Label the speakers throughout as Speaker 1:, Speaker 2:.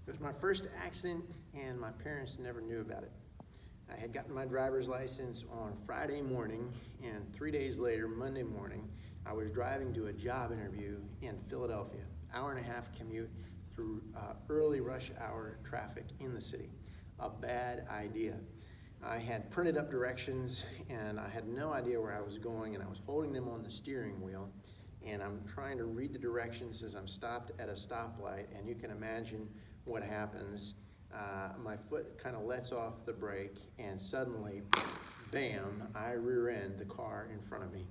Speaker 1: It was my first accident, and my parents never knew about it. I had gotten my driver's license on Friday morning, and 3 days later, Monday morning, I was driving to a job interview in Philadelphia. Hour-and-a-half commute through early rush hour traffic in the city. A bad idea. I had printed up directions, and I had no idea where I was going, and I was holding them on the steering wheel, and I'm trying to read the directions as I'm stopped at a stoplight, and you can imagine what happens. My foot kind of lets off the brake, and suddenly, bam, I rear end the car in front of me.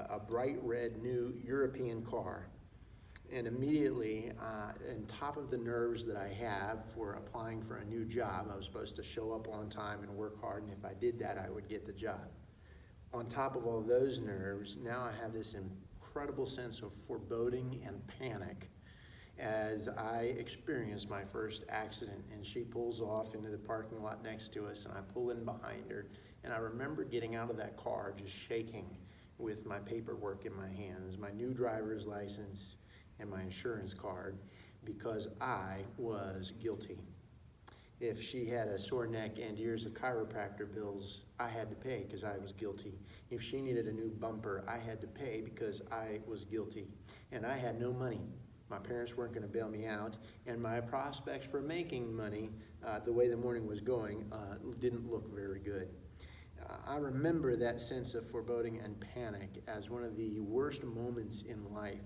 Speaker 1: A bright red new European car. And immediately, on top of the nerves that I have for applying for a new job, I was supposed to show up on time and work hard, and if I did that, I would get the job. On top of all those nerves, now I have this incredible sense of foreboding and panic as I experience my first accident, and she pulls off into the parking lot next to us, and I pull in behind her, and I remember getting out of that car just shaking with my paperwork in my hands, my new driver's license and my insurance card, because I was guilty. If she had a sore neck and years of chiropractor bills, I had to pay because I was guilty. If she needed a new bumper, I had to pay because I was guilty. And I had no money. My parents weren't going to bail me out, and my prospects for making money, the way the morning was going, didn't look very good. I remember that sense of foreboding and panic as one of the worst moments in life.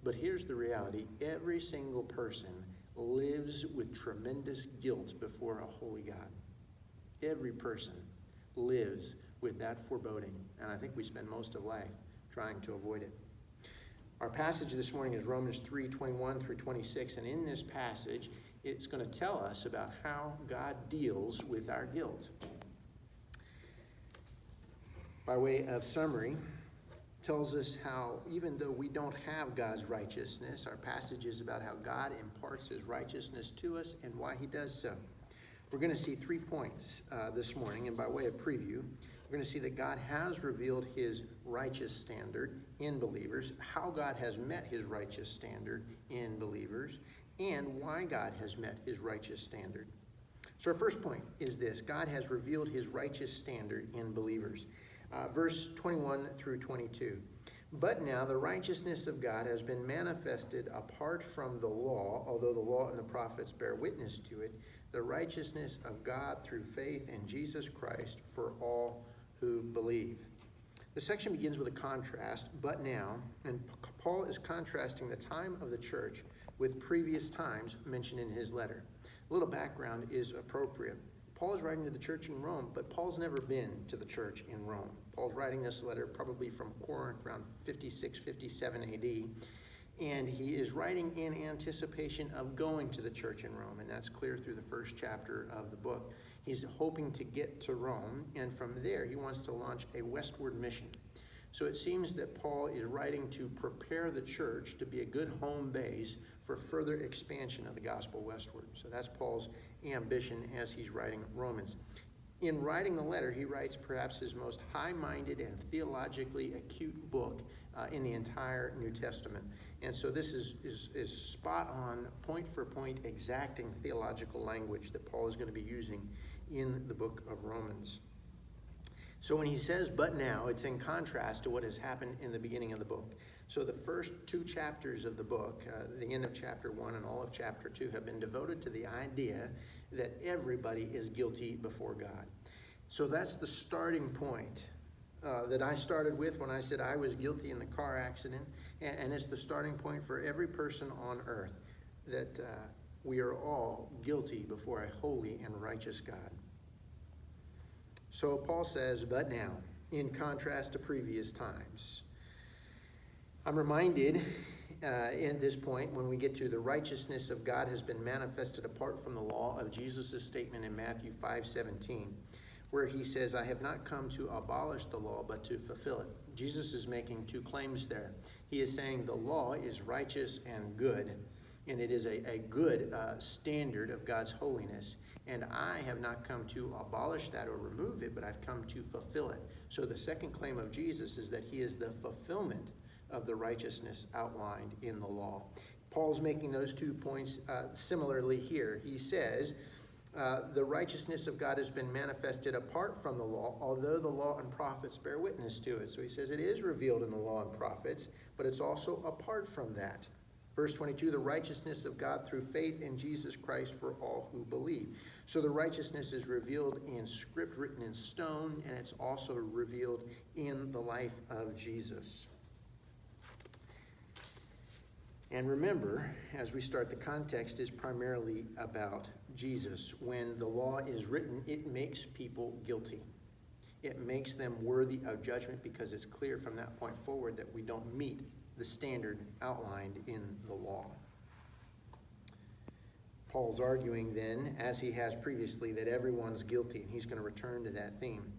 Speaker 1: But here's the reality. Every single person lives with tremendous guilt before a holy God. Every person lives with that foreboding, and I think we spend most of life trying to avoid it. Our passage this morning is Romans 3:21 through 26, and in this passage, it's going to tell us about how God deals with our guilt. By way of summary, tells us how, even though we don't have God's righteousness, our passage is about how God imparts his righteousness to us and why he does so. We're going to see 3 points this morning, and by way of preview, we're going to see that God has revealed his righteous standard in believers, how God has met his righteous standard in believers, and why God has met his righteous standard. So our first point is this: God has revealed his righteous standard in believers. Verse 21 through 22. But now the righteousness of God has been manifested apart from the law, although the law and the prophets bear witness to it, the righteousness of God through faith in Jesus Christ for all who believe. The section begins with a contrast, but now, and Paul is contrasting the time of the church with previous times mentioned in his letter. A little background is appropriate. Paul is writing to the church in Rome, but Paul's never been to the church in Rome. Paul's writing this letter probably from Corinth around 56, 57 AD, and he is writing in anticipation of going to the church in Rome, and that's clear through the first chapter of the book. He's hoping to get to Rome, and from there he wants to launch a westward mission. So it seems that Paul is writing to prepare the church to be a good home base for further expansion of the gospel westward. So that's Paul's ambition as he's writing Romans. In writing the letter, he writes perhaps his most high-minded and theologically acute book in the entire New Testament. And so this is spot on, point for point, exacting theological language that Paul is going to be using in the book of Romans. So when he says, but now, it's in contrast to what has happened in the beginning of the book. So the first 2 chapters of the book, the end of chapter 1 and all of chapter 2, have been devoted to the idea that everybody is guilty before God. So that's the starting point that I started with when I said I was guilty in the car accident. And it's the starting point for every person on earth, that we are all guilty before a holy and righteous God. So Paul says, but now, in contrast to previous times. I'm reminded in this point, when we get to the righteousness of God has been manifested apart from the law, of Jesus' statement in Matthew 5:17, where he says, I have not come to abolish the law, but to fulfill it. Jesus is making 2 claims there. He is saying the law is righteous and good, and it is a good standard of God's holiness. And I have not come to abolish that or remove it, but I've come to fulfill it. So the second claim of Jesus is that he is the fulfillment of the righteousness outlined in the law. Paul's making those 2 points similarly here. He says, the righteousness of God has been manifested apart from the law, although the law and prophets bear witness to it. So he says it is revealed in the law and prophets, but it's also apart from that. Verse 22, the righteousness of God through faith in Jesus Christ for all who believe. So the righteousness is revealed in script written in stone, and it's also revealed in the life of Jesus. And remember, as we start, the context is primarily about Jesus. When the law is written, it makes people guilty. It makes them worthy of judgment because it's clear from that point forward that we don't meet the standard outlined in the law. Paul's arguing then, as he has previously, that everyone's guilty, and he's going to return to that theme.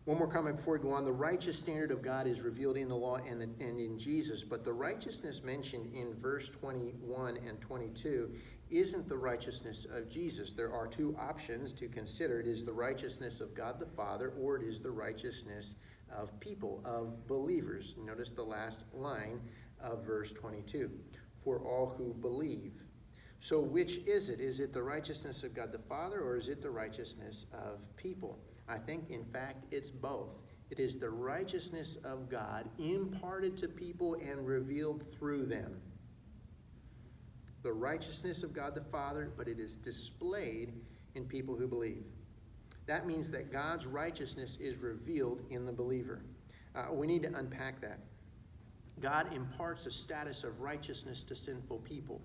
Speaker 1: One more comment before we go on. The righteous standard of God is revealed in the law and in Jesus, but the righteousness mentioned in verse 21 and 22 isn't the righteousness of Jesus. There are 2 options to consider. It is the righteousness of God the Father, or it is the righteousness of people, of believers. Notice the last line of verse 22, for all who believe. So which is it? Is it the righteousness of God the Father, or is it the righteousness of people? I think, in fact, it's both. It is the righteousness of God imparted to people and revealed through them. The righteousness of God the Father, but it is displayed in people who believe. That means that God's righteousness is revealed in the believer. We need to unpack that. God imparts a status of righteousness to sinful people.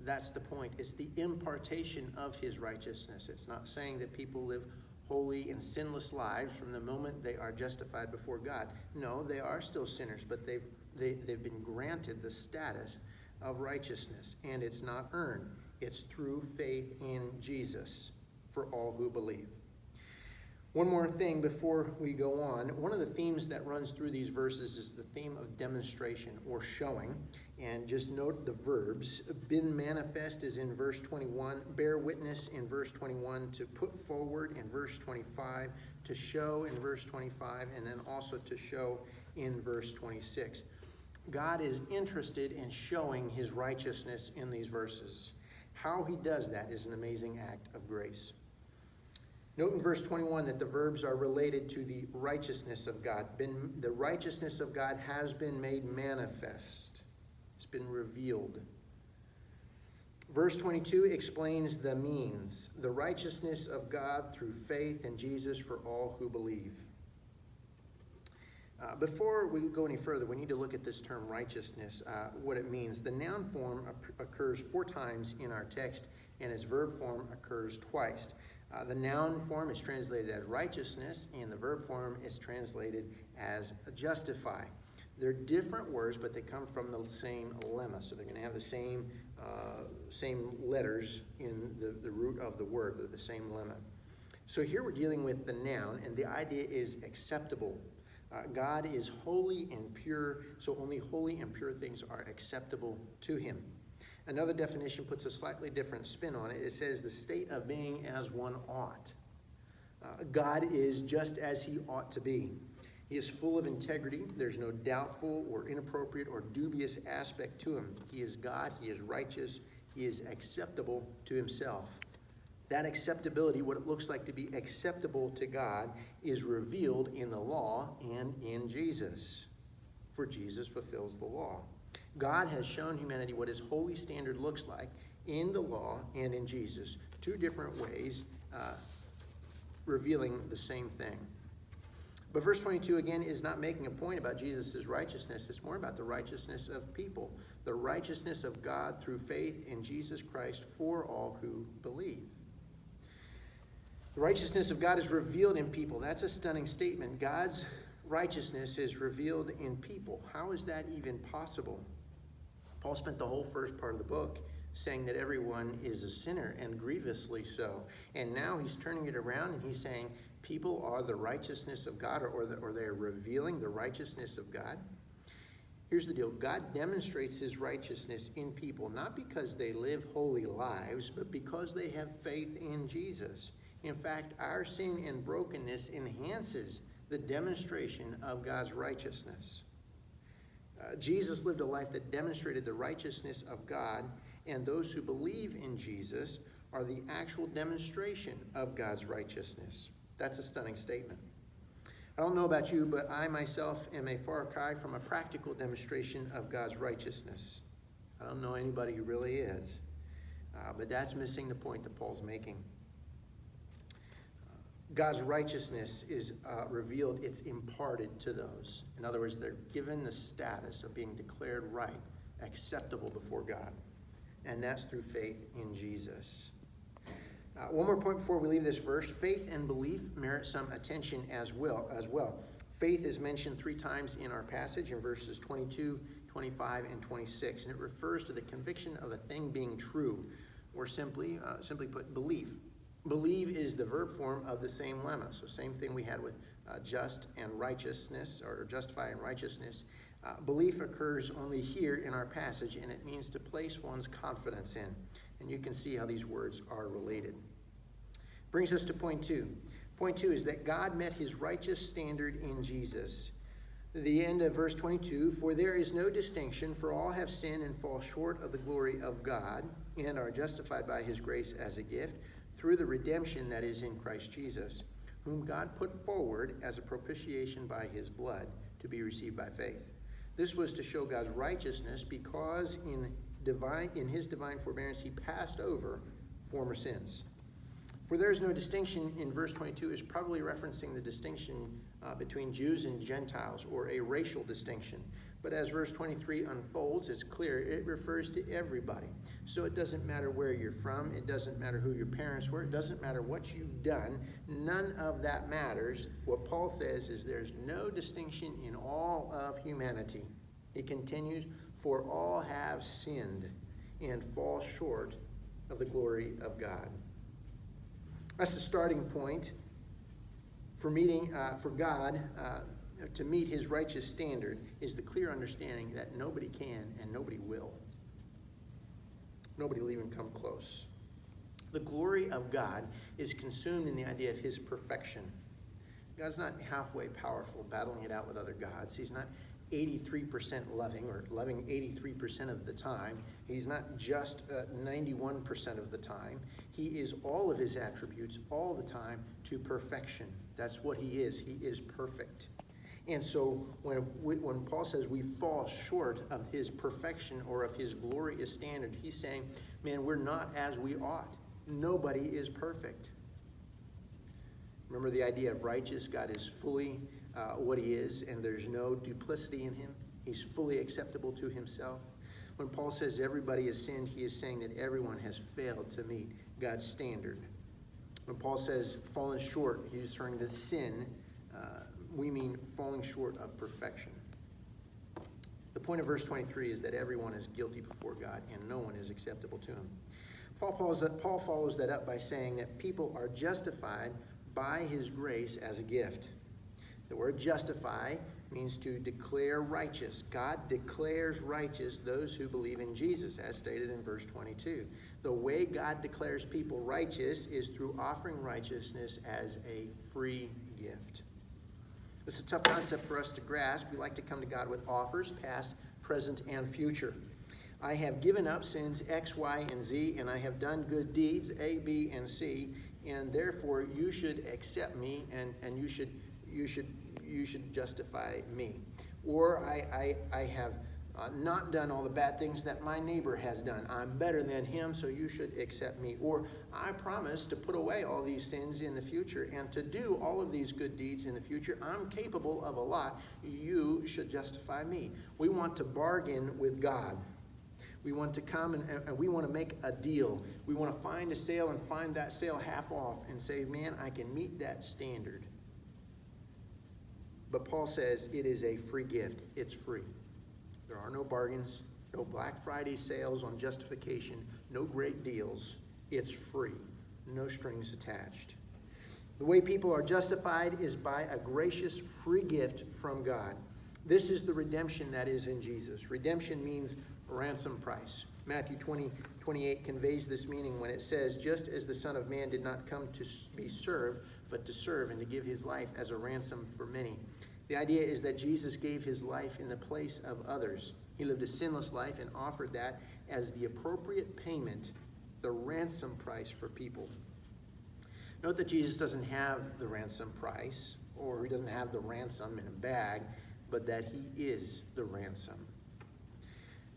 Speaker 1: That's the point. It's the impartation of his righteousness. It's not saying that people live holy and sinless lives from the moment they are justified before God. No, they are still sinners, but they've been granted the status of righteousness, and it's not earned. It's through faith in Jesus for all who believe. One more thing before we go on. One of the themes that runs through these verses is the theme of demonstration or showing. And just note the verbs. Been manifest is in verse 21. Bear witness in verse 21. To put forward in verse 25. To show in verse 25. And then also to show in verse 26. God is interested in showing his righteousness in these verses. How he does that is an amazing act of grace. Note in verse 21 that the verbs are related to the righteousness of God. The righteousness of God has been made manifest. It's been revealed. Verse 22 explains the means. The righteousness of God through faith in Jesus for all who believe. Before we go any further, we need to look at this term righteousness, what it means. The noun form occurs 4 times in our text, and its verb form occurs twice. The noun form is translated as righteousness, and the verb form is translated as justify. They're different words, but they come from the same lemma, so they're going to have the same letters in the root of the word. They're the same lemma. So here we're dealing with the noun, and the idea is acceptable. God is holy and pure, so only holy and pure things are acceptable to him. Another definition puts a slightly different spin on it. It says the state of being as one ought. God is just as he ought to be. He is full of integrity. There's no doubtful or inappropriate or dubious aspect to him. He is God. He is righteous. He is acceptable to himself. That acceptability, what it looks like to be acceptable to God, is revealed in the law and in Jesus. For Jesus fulfills the law. God has shown humanity what his holy standard looks like in the law and in Jesus. 2 different ways revealing the same thing. But verse 22, again, is not making a point about Jesus' righteousness. It's more about the righteousness of people. The righteousness of God through faith in Jesus Christ for all who believe. The righteousness of God is revealed in people. That's a stunning statement. God's righteousness is revealed in people. How is that even possible? Paul spent the whole first part of the book saying that everyone is a sinner, and grievously so. And now he's turning it around and he's saying people are the righteousness of God, or they're revealing the righteousness of God. Here's the deal. God demonstrates his righteousness in people, not because they live holy lives, but because they have faith in Jesus. In fact, our sin and brokenness enhances the demonstration of God's righteousness. Jesus lived a life that demonstrated the righteousness of God, and those who believe in Jesus are the actual demonstration of God's righteousness. That's a stunning statement. I don't know about you, but I myself am a far cry from a practical demonstration of God's righteousness. I don't know anybody who really is, but that's missing the point that Paul's making. God's righteousness is revealed, it's imparted to those. In other words, they're given the status of being declared right, acceptable before God. And that's through faith in Jesus. One more point before we leave this verse. Faith and belief merit some attention as well. Faith is mentioned 3 times in our passage in verses 22, 25, and 26. And it refers to the conviction of a thing being true, or simply put, belief. Believe is the verb form of the same lemma. So same thing we had with just and righteousness, or justify and righteousness. Belief occurs only here in our passage, and it means to place one's confidence in. And you can see how these words are related. Brings us to point 2. Point 2 is that God met his righteous standard in Jesus. The end of verse 22, for there is no distinction, for all have sinned and fall short of the glory of God, and are justified by his grace as a gift, through the redemption that is in Christ Jesus, whom God put forward as a propitiation by his blood, to be received by faith. This was to show God's righteousness, because in his divine forbearance he passed over former sins. For there is no distinction in verse 22 is probably referencing the distinction between Jews and Gentiles, or a racial distinction. But as verse 23 unfolds, it's clear it refers to everybody. So it doesn't matter where you're from. It doesn't matter who your parents were. It doesn't matter what you've done. None of that matters. What Paul says is there's no distinction in all of humanity. He continues, for all have sinned and fall short of the glory of God. That's the starting point for God to meet his righteous standard, is the clear understanding that nobody can and nobody will. Nobody will even come close. The glory of God is consumed in the idea of his perfection. God's not halfway powerful, battling it out with other gods. He's not 83% loving, or loving 83% of the time. He's not just 91% of the time. He is all of his attributes all the time to perfection. That's what he is. He is perfect. And so when Paul says we fall short of his perfection or of his glorious standard, he's saying, man, we're not as we ought. Nobody is perfect. Remember the idea of righteous? God is fully what he is, and there's no duplicity in him. He's fully acceptable to himself. When Paul says everybody has sinned, he is saying that everyone has failed to meet God's standard. When Paul says fallen short, he's referring to sin. We mean falling short of perfection. The point of verse 23 is that everyone is guilty before God, and no one is acceptable to him. Paul follows that up by saying that people are justified by his grace as a gift. The word justify means to declare righteous. God declares righteous those who believe in Jesus, as stated in verse 22. The way God declares people righteous is through offering righteousness as a free gift. This is a tough concept for us to grasp. We like to come to God with offers, past, present, and future. I have given up sins X, Y, and Z, and I have done good deeds A, B, and C, and therefore you should accept me, and you should justify me. Or I have not done all the bad things that my neighbor has done. I'm better than him, so you should accept me. Or I promise to put away all these sins in the future and to do all of these good deeds in the future. I'm capable of a lot. You should justify me. We want to bargain with God. We want to come and we want to make a deal. We want to find a sale and find that sale half off and say, man, I can meet that standard. But Paul says it is a free gift. It's free. There are no bargains, no Black Friday sales on justification, no great deals. It's free. No strings attached. The way people are justified is by a gracious free gift from God. This is the redemption that is in Jesus. Redemption means ransom price. Matthew 20:28 conveys this meaning when it says, just as the Son of Man did not come to be served, but to serve and to give his life as a ransom for many. The idea is that Jesus gave his life in the place of others. He lived a sinless life and offered that as the appropriate payment, the ransom price for people. Note that Jesus doesn't have the ransom price, or he doesn't have the ransom in a bag, but that he is the ransom.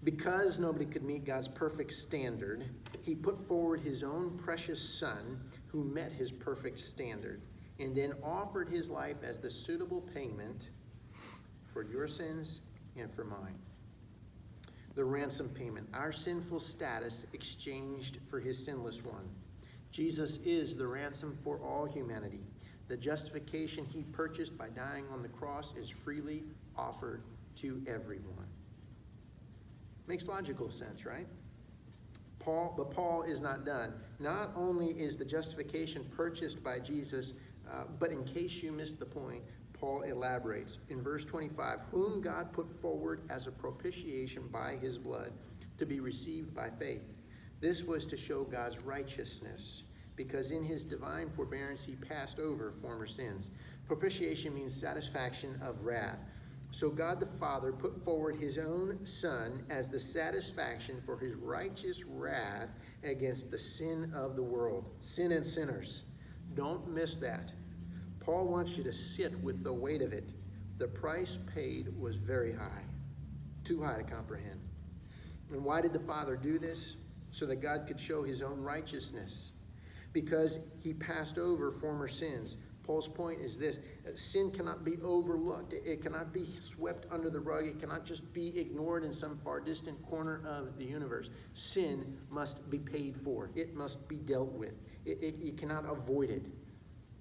Speaker 1: Because nobody could meet God's perfect standard, he put forward his own precious Son who met his perfect standard, and then offered his life as the suitable payment for your sins and for mine. The ransom payment, our sinful status exchanged for his sinless one. Jesus is the ransom for all humanity. The justification he purchased by dying on the cross is freely offered to everyone. Makes logical sense, right? But Paul is not done. Not only is the justification purchased by Jesus, but in case you missed the point, Paul elaborates in verse 25, whom God put forward as a propitiation by his blood to be received by faith. This was to show God's righteousness, because in his divine forbearance he passed over former sins. Propitiation means satisfaction of wrath. So God the Father put forward his own Son as the satisfaction for his righteous wrath against the sin of the world. Sin and sinners. Don't miss that. Paul wants you to sit with the weight of it. The price paid was very high. Too high to comprehend. And why did the Father do this? So that God could show his own righteousness. Because he passed over former sins. Paul's point is this: sin cannot be overlooked. It cannot be swept under the rug. It cannot just be ignored in some far distant corner of the universe. Sin must be paid for. It must be dealt with. You cannot avoid it.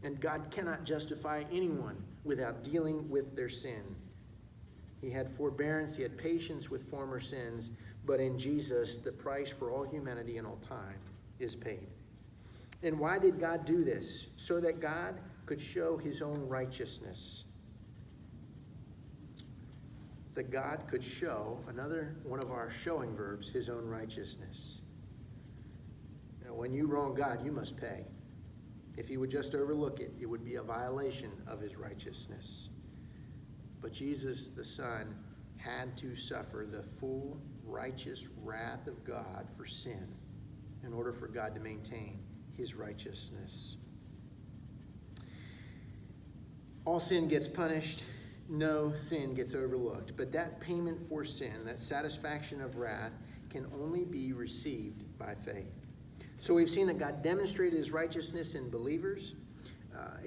Speaker 1: And God cannot justify anyone without dealing with their sin. He had forbearance, he had patience with former sins, but in Jesus, the price for all humanity in all time is paid. And why did God do this? So that God could show his own righteousness. That God could show, another one of our showing verbs, his own righteousness. Now, when you wrong God, you must pay. If he would just overlook it, it would be a violation of his righteousness. But Jesus, the Son, had to suffer the full righteous wrath of God for sin in order for God to maintain his righteousness. All sin gets punished, no sin gets overlooked. But that payment for sin, that satisfaction of wrath, can only be received by faith. So we've seen that God demonstrated his righteousness in believers.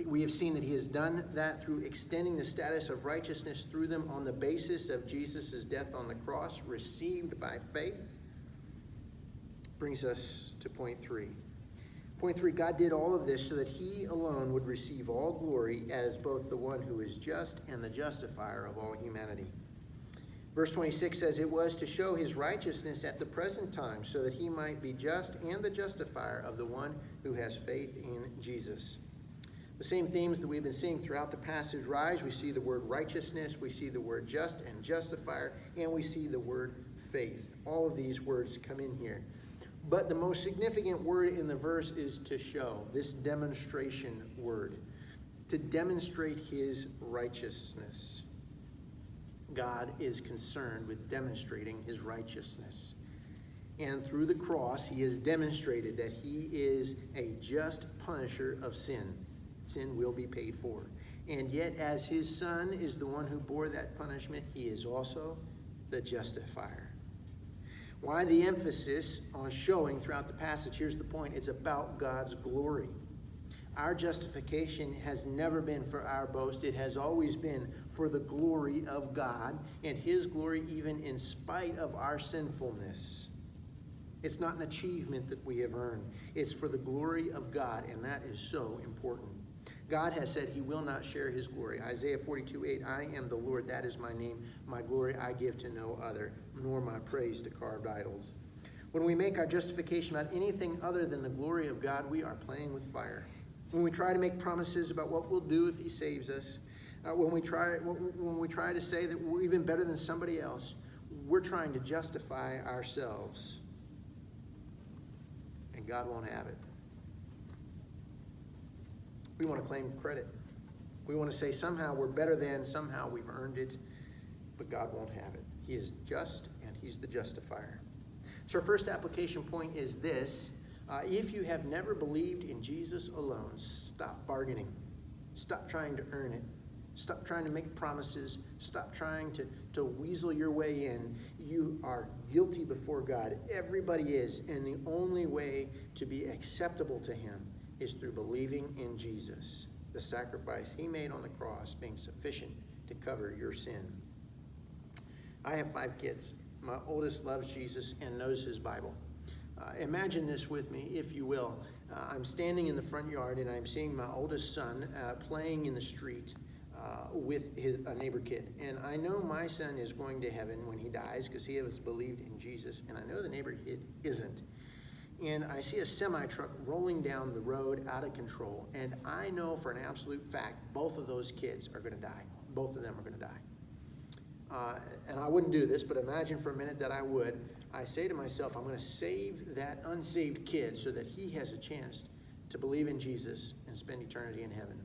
Speaker 1: We have seen that he has done that through extending the status of righteousness through them on the basis of Jesus' death on the cross, received by faith. Brings us to point 3. Point 3, God did all of this so that he alone would receive all glory as both the one who is just and the justifier of all humanity. Verse 26 says, it was to show his righteousness at the present time so that he might be just and the justifier of the one who has faith in Jesus. The same themes that we've been seeing throughout the passage rise. We see the word righteousness, we see the word just and justifier, and we see the word faith. All of these words come in here. But the most significant word in the verse is to show, this demonstration word, to demonstrate his righteousness. God is concerned with demonstrating his righteousness. And through the cross, he has demonstrated that he is a just punisher of sin. Sin will be paid for. And yet, as his Son is the one who bore that punishment, he is also the justifier. Why the emphasis on showing throughout the passage? Here's the point. It's about God's glory. Our justification has never been for our boast. It has always been for the glory of God and his glory even in spite of our sinfulness. It's not an achievement that we have earned. It's for the glory of God, and that is so important. God has said he will not share his glory. Isaiah 42:8, I am the Lord, that is my name. My glory I give to no other, nor my praise to carved idols. When we make our justification about anything other than the glory of God, we are playing with fire. When we try to make promises about what we'll do if he saves us, when we try to say that we're even better than somebody else, we're trying to justify ourselves. And God won't have it. We want to claim credit. We want to say somehow we're better than, somehow we've earned it, but God won't have it. He is just, and he's the justifier. So our first application point is this. If you have never believed in Jesus alone, stop bargaining. Stop trying to earn it. Stop trying to make promises. Stop trying to weasel your way in. You are guilty before God. Everybody is. And the only way to be acceptable to him is through believing in Jesus, the sacrifice he made on the cross being sufficient to cover your sin. I have 5 kids. My oldest loves Jesus and knows his Bible. Imagine this with me, if you will. I'm standing in the front yard and I'm seeing my oldest son playing in the street with a neighbor kid. And I know my son is going to heaven when he dies because he has believed in Jesus. And I know the neighbor kid isn't. And I see a semi-truck rolling down the road out of control. And I know for an absolute fact both of those kids are going to die. Both of them are going to die. And I wouldn't do this, but imagine for a minute that I would. I say to myself, I'm going to save that unsaved kid so that he has a chance to believe in Jesus and spend eternity in heaven.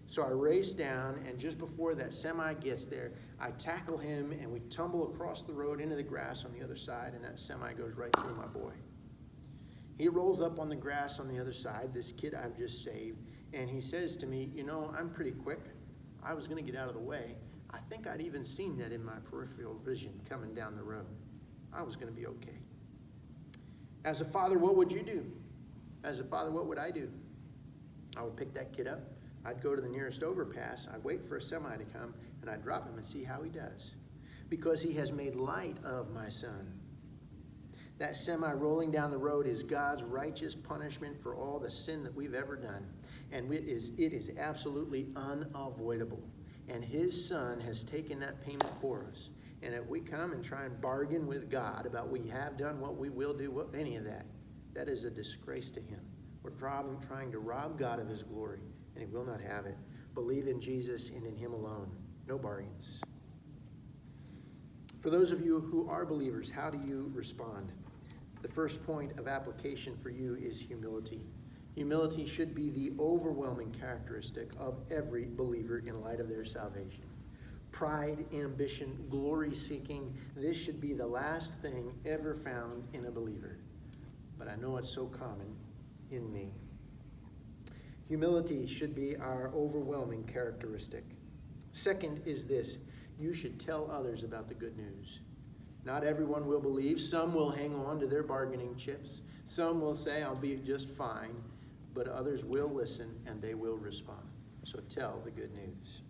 Speaker 1: So I race down, and just before that semi gets there, I tackle him, and we tumble across the road into the grass on the other side, and that semi goes right through my boy. He rolls up on the grass on the other side, this kid I've just saved, and he says to me, you know, I'm pretty quick. I was going to get out of the way. I think I'd even seen that in my peripheral vision coming down the road. I was going to be okay. As a father, what would you do? As a father, what would I do? I would pick that kid up. I'd go to the nearest overpass. I'd wait for a semi to come, and I'd drop him and see how he does. Because he has made light of my son. That semi rolling down the road is God's righteous punishment for all the sin that we've ever done. And it is absolutely unavoidable. And his son has taken that payment for us. And if we come and try and bargain with God about we have done what we will do, any of that, that is a disgrace to him. We're trying to rob God of his glory, and he will not have it. Believe in Jesus and in him alone. No bargains. For those of you who are believers, how do you respond? The first point of application for you is humility. Humility should be the overwhelming characteristic of every believer in light of their salvation. Pride, ambition, glory-seeking, this should be the last thing ever found in a believer. But I know it's so common in me. Humility should be our overwhelming characteristic. Second is this: you should tell others about the good news. Not everyone will believe. Some will hang on to their bargaining chips. Some will say, I'll be just fine. But others will listen and they will respond. So tell the good news.